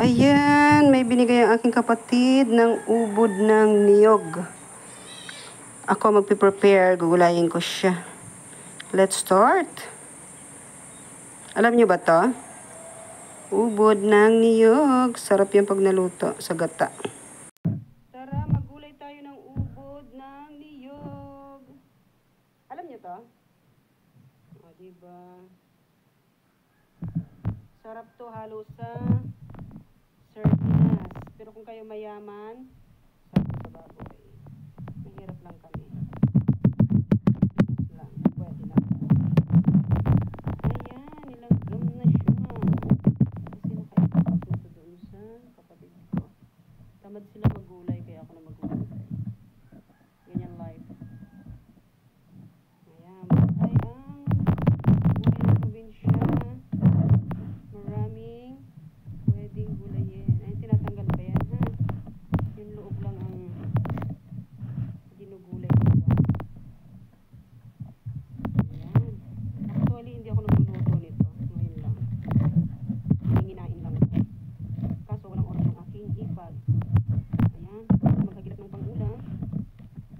Ayan, may binigay ang aking kapatid ng ubod ng niyog. Ako magpiprepare, gugulayin ko siya. Let's start. Alam niyo ba to? Ubod ng niyog. Sarap yan pag naluto sa gata. Tara, maggulay tayo ng ubod ng niyog. Alam niyo to? O, diba? Sarap to, halo sa sardinas. Pero kung kayo mayaman, sarap sa baboy. Mahirap lang kami. Lang, pwede na. Ayan, nilanggam na siya. Kasi nakaipot na ito doon sa kapatid ko. Tamad sila maggulay, kaya ako na maggulay. Ganyan life. Ayan, ay ang gulay ng probinsya. Maraming pwedeng gulayin. Ay, tinatanggal pa yan, ha? Yung loob lang ang ginugulay dito. Ayan. Actually, hindi ako nagluluto nito. Ngayon lang. Hinginain lang ito. Kaso walang oras ng aking ipag. Ayan. Maghagilap ng pangulam.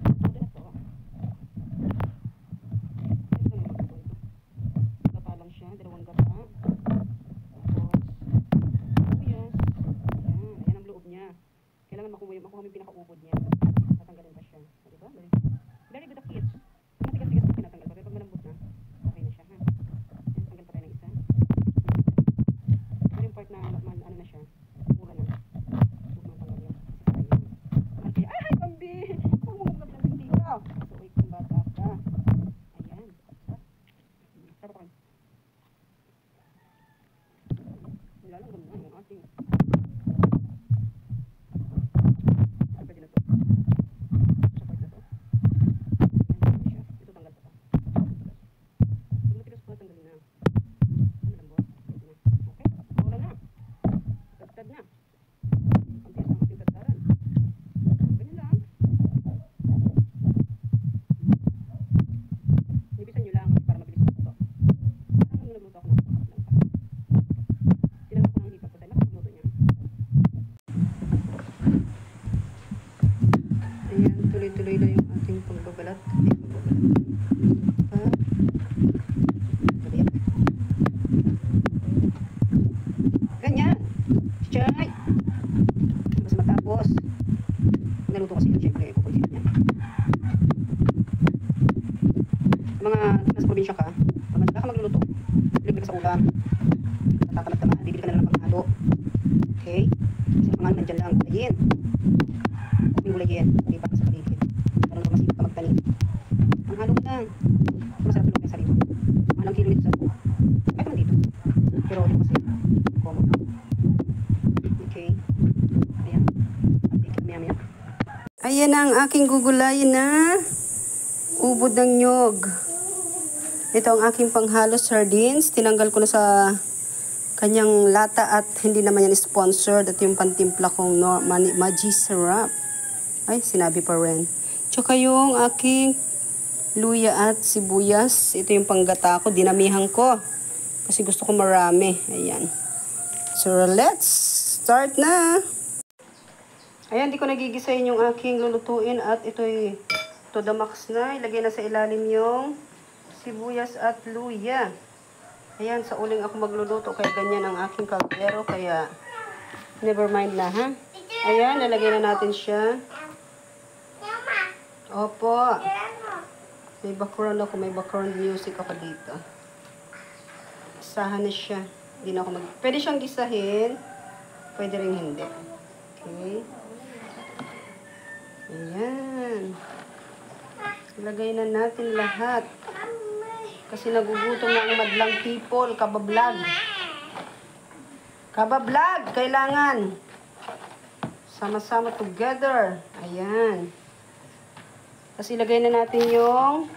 Ito na to. Ito na magluto ito. Gata lang siya. Dalawang gata. Kailangan makuha yung pinaka-ubod niya. Tatanggalin pa siya. Diba? Very good of kids. Matigas-tigas na pinatanggal pa. Pero pag malambot na, okay na siya. Ha? Ayan, tanggal pa tayo ng isa. Pero yung part na ano na siya, mura na. Huwag matanggal yun. Okay. Ay, Bambi! Huwag mo magkab ng hindi ka. So, wait kung bata ka. Ayan. Sarap ako. Nilalanggam na yung ating na. Ang tigas ng ating tagdaran. Ganyan lang. Nibisan nyo lang para mabilis na ito. Parang nagluto ako ng tinanong ko ng hipag ko dahil makapagluto niya. Ayan, tuloy-tuloy na yung ating pagbabalat. Ganyan. Chay! Basta matapos. Naluto kasi yun, syempre, kukunsin niya. Mga nasa probinsya ka, pag ka magluluto, libre ka sa ulam. Natatamad-tamad, bibili ka na lang ng panghalo. Okay? Kasi panghalo nandyan lang, gulayin. Huwag yung gulayin, lipat ka sa paligid. Para naman masipag ka magtanim. Panghalo mo lang. Masarap yung yung sarili. Mahalang kilo nito sa buo. Kahit naman dito. Pero ito kasi, common. Okay. Ayan. Maya-maya. Ayan ang aking gugulayin na ubod ng nyog. Ito ang aking panghalo sardines. Tinanggal ko na sa kanyang lata at hindi naman yan sponsored. At yung pantimpla kong Maggi syrup. Ay, sinabi pa rin. Tsaka yung aking luya at sibuyas. Ito yung panggata ko. Dinamihan ko. Kasi gusto ko marami. Ayan. So, let's start na. Ayan, di ko nagigisayin yung aking lulutuin at ito'y to the max na. Ilagay na sa ilalim yung sibuyas at luya. Ayan, sa uling ako magluluto kaya ganyan ang aking kaldero. Kaya, never mind na, ha? Ayan, nalagay na natin siya. Opo. May background ako. May background music ako dito. Isahan na siya. Hindi na ako pwede siyang gisahin. Pwede rin hindi. Okay. Ayan. Ilagay na natin lahat. Kasi nagugutom na ang madlang people. Kabablog. Kabablog! Kailangan. Sama-sama together. Ayan. Kasi ilagay na natin yung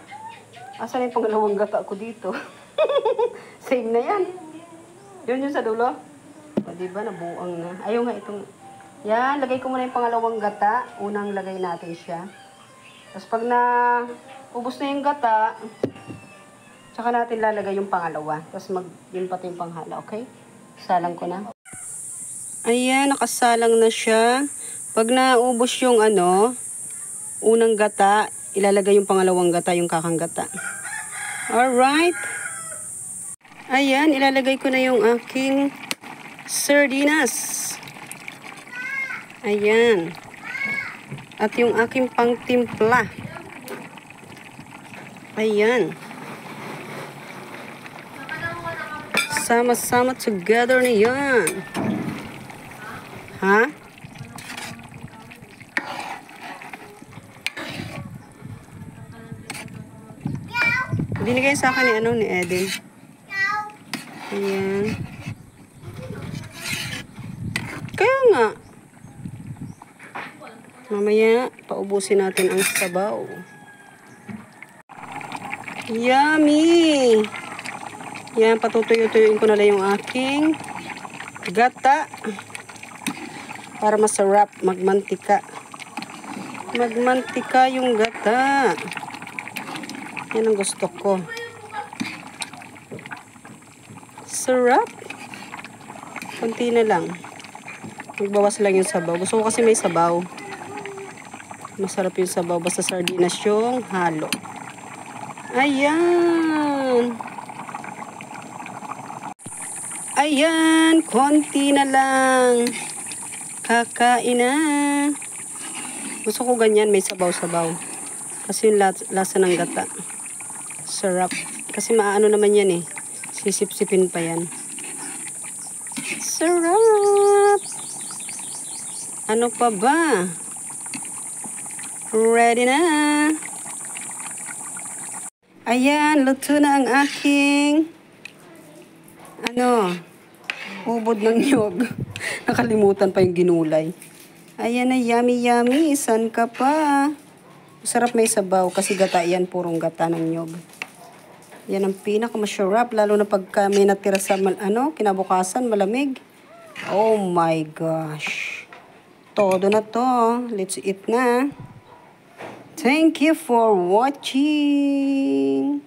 asan yung pangalawang gata ko dito? Same na yan. Yun yung sa dulo. O, diba? Nabuang na. Ayaw nga itong yan. Lagay ko muna yung pangalawang gata. Unang lagay natin siya. Tapos pag na ubos na yung gata, tsaka natin lalagay yung pangalawa. Tapos yun pati yung panghala. Okay? Salang ko na. Ayan, nakasalang na siya. Pag naubos yung unang gata, ilalagay yung pangalawang gata, yung kakang gata. Alright. Ayan, ilalagay ko na yung aking sardinas. Ayan. At yung aking pangtimpla. Ayan. Sama-sama together na yan. Ha? Binigay sa akin ni Eden. Ayan. Kaya nga. Mamaya, paubusin natin ang sabaw. Yummy! Yan, patutuyo-tuyuin ko na lang yung aking gata. Para masarap, magmantika. Magmantika yung gata. Yan ang gusto ko. Sarap. Kunti na lang. Magbawas lang yung sabaw. Gusto ko kasi may sabaw. Masarap yung sabaw. Basta sardinas yung halo. Ayan. Ayan. Konti na lang. Kakain na. Gusto ko ganyan. May sabaw-sabaw. Kasi yung lasa ng gata. Sarap. Kasi maano naman yan eh. Sisip-sipin pa yan. Sarap! Ano pa ba? Ready na! Ayan, luto na ang aking ubod ng nyog. Nakalimutan pa yung ginulay. Ayan na, yummy-yummy. San ka pa? Masarap may sabaw kasi gata yan, purong gata ng nyog. Yan ang pinakamasarap, lalo na pagka may natira sa kinabukasan, malamig. Oh my gosh. Todo na to. Let's eat na. Thank you for watching.